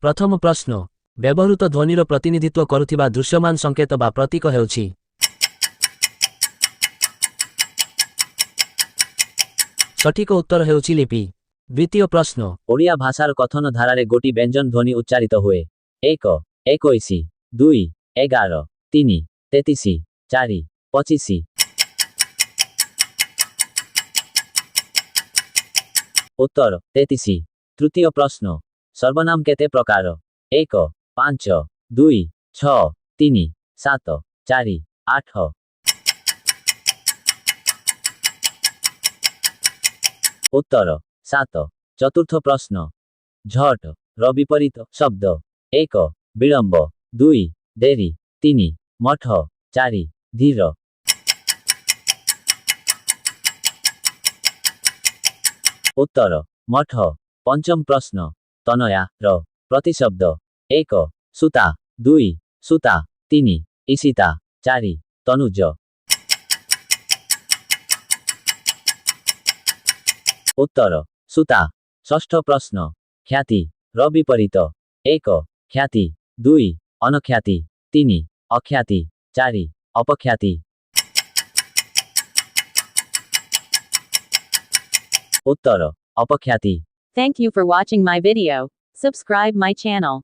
प्रथम प्रश्न व्यवहृत ध्वनिर प्रतिनिधित्व करुथिबा दृश्यमान संकेत बा प्रतीक हेउछि। सठिक उत्तर हेउछि लिपि। द्वितीय प्रश्न ओडिया भाषार कथन धारारे गोटी व्यंजन ध्वनि उच्चारित हुए। 1 21 2 11 3 33 4 25। उत्तर 33। तृतीय प्रश्न सर्वनाम केते प्रकार। 1 5 2 6 3 7 4 8। उत्तर 7। चतुर्थ प्रश्न झट र विपरीत शब्द। 1 विलंब 2 देरी 3 मठ 4 धीर। उत्तर मठ। पंचम प्रश्न तनया र प्रतिशब्द। 1 सुता 2 सुता 3 ईशिता 4 तनुज। उत्तर सुता। षष्ठ प्रश्न ख्याति र विपरीत। 1 ख्याति 2 अनख्याति 3 अख्याति 4 अपख्याति। उत्तर अपख्याति। Thank you for watching my video. Subscribe my channel.